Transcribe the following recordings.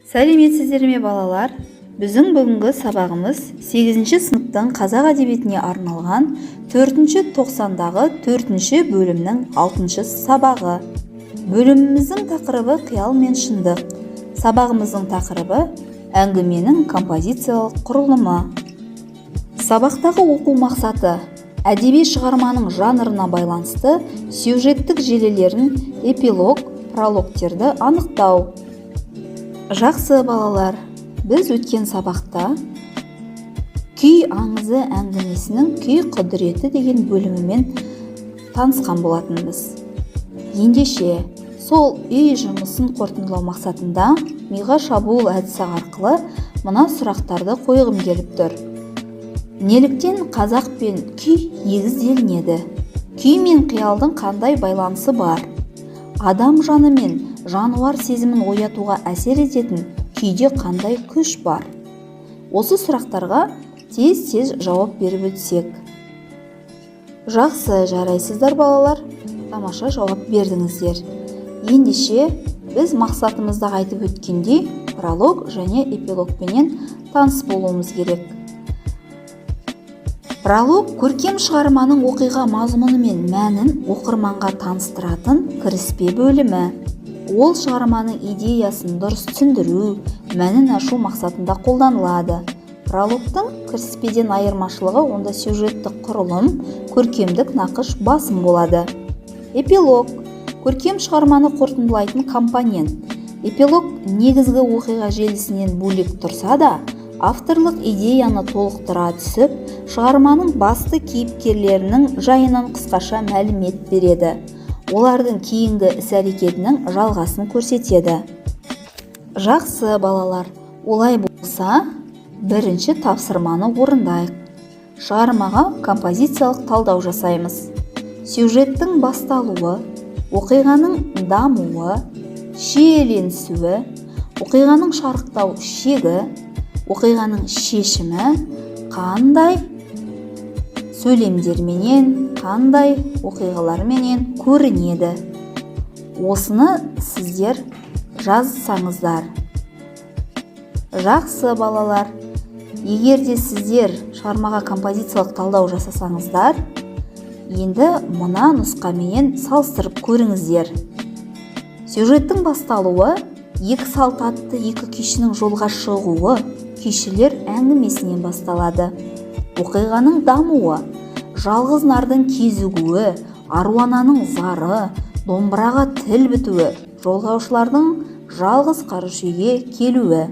Сәлеметсіздер ме балалар? Біздің бүгінгі сабағымыз 8-ші сыныптың қазақ әдебиетіне арналған 4-ші тоқсандағы 4-ші бөлімнің 6-шы сабағы. Бөліміміздің тақырыбы қиял мен шындық. Сабағымыздың тақырыбы әңгіменің композициялық құрылымы. Сабақтағы оқу мақсаты әдеби шығарманың жанрына байланысты сюжеттік желілерін, эпилог, прологтерді анықтау. Жақсы балалар, біз өткен сабақта күй аңызы әңгімесінің күй құдіреті деген бөлімімен танысқан болатынбыз. Ендеше, сол үй жұмысын қорытындылау мақсатында миға шабуыл әдісі арқылы мына сұрақтарды қойғым келіп тұр. Неліктен қазақ пен күй егізделінеді? Күй мен қиялдың қандай байланысы бар? Адам жаны мен жануар сезімін оятуға әсер ететін күйде қандай күш бар? Осы сұрақтарға тез жауап беріп өтсек. Жақсы, жарайсыздар балалар, тамаша жауап бердіңіздер. Ендеше біз мақсатымызда айтып өткендей пролог және эпилогпенен таныс болуымыз керек. Пролог көркем шығарманың оқиға мазмұны мен мәнін оқырманға таныстыратын кіріспе бөлімі. Ол шығарманың идеясын дұрыс түсіндіру, мәнін ашу мақсатында қолданылады. Прологтың кіріспеден айырмашылығы онда сюжеттік құрылым, көркемдік нақыш басым болады. Эпилог көркем шығарманы қорытындылайтын компонент. Эпилог негізгі оқиға желісінен бөлек тұрса да, авторлық идеяны толықтыра түсіп, шығарманың басты кейіпкерлерінің жайынан қысқаша мәлімет береді. Олардың кейінгі іс-әрекетінің жалғасын көрсетеді. Жақсы балалар, олай болса, бірінші тапсырманы орындайық. Шығармаға композициялық талдау жасаймыз. Сюжеттің басталуы, оқиғаның дамуы, шиеленісуі, оқиғаның шарықтау шегі, оқиғаның шешімі, қандай сөйлемдерменен, қандай оқиғаларменен көрінеді. Осыны сіздер жазсаңыздар. Жақсы балалар, егер де сіздер шығармаға композициялық талдау жасасаңыздар, енді мына нұсқамен салыстырып көріңіздер. Сюжеттің басталуы, екі салт атты екі күйшінің жолға шығуы, күйшілер әңгімесінен басталады. Оқиғаның дамуы, жалғыз нардың кезігуі, аруананың зары, домбыраға тіл бітуі, жолаушылардың жалғыз қарыш үйге келуі.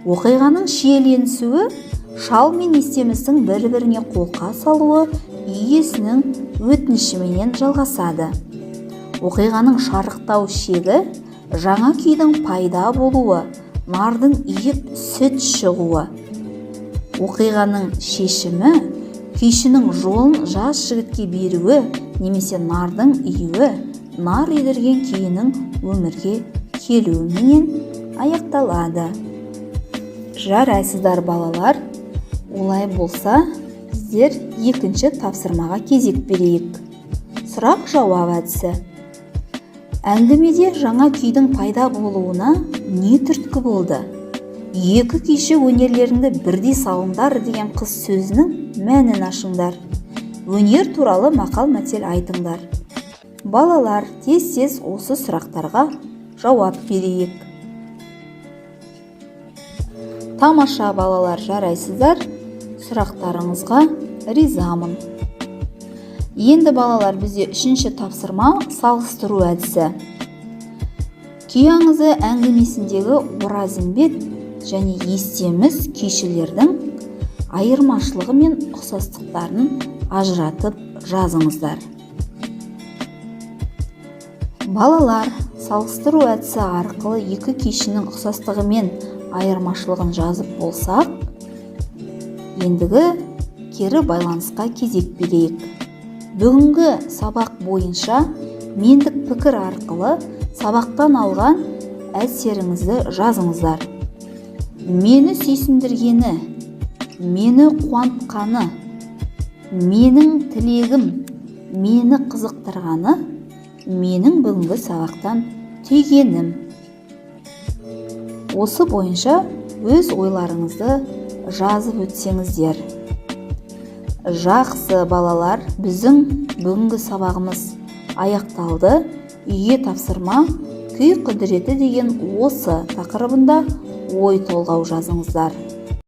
Оқиғаның шиеленісуі, шал мен естемістің бір-біріне қолқа салуы, үй иесінің өтінішіменен жалғасады. Оқиғаның шарықтау шегі, жаңа күйдің пайда болуы, нардың иіп сүт шығуы. Оқиғаның шешімі, күйшінің жолын жас жігітке беруі, немесе нардың июі, нар үйдірген күйінің өмірге келуіменен аяқталады. Жарайсыздар балалар, олай болса, сіздер екінші тапсырмаға кезек берейік. Сұрақ жауап әдісі. Әңгімеде жаңа күйдің пайда болуына не түрткі болды? Екі күйші өнерлеріңді бірдей салыңдар деген қыз сөзінің мәнін ашыңдар. Өнер туралы мақал-мәтел айтыңдар. Балалар, тез осы сұрақтарға жауап берейік. Тамаша балалар, жарайсыздар, сұрақтарыңызға ризамын. Енді балалар, бізде үшінші тапсырма салыстыру әдісі. Күй аңызы әңгімесіндегі оразымбет және естеміз күйшілердің айырмашылығы мен ұқсастықтарын ажыратып жазыңыздар. Балалар, салыстыру әдісі арқылы екі күйшінің ұқсастығы мен айырмашылығын жазып болсақ, ендігі кері байланысқа кезек берейік. Бүгінгі сабақ бойынша мендік пікір арқылы сабақтан алған әсеріңізді жазыңыздар. Мені сүйсіндіргені, мені қуантқаны, менің тілегім, мені қызықтырғаны, менің бүгінгі сабақтан түйгенім. осы бойынша өз ойларыңызды жазып өтсеңіздер. Жақсы балалар, біздің бүгінгі сабағымыз аяқталды. Үйге тапсырма күй құдіреті деген осы тақырыбында ой толғау жазыңыздар.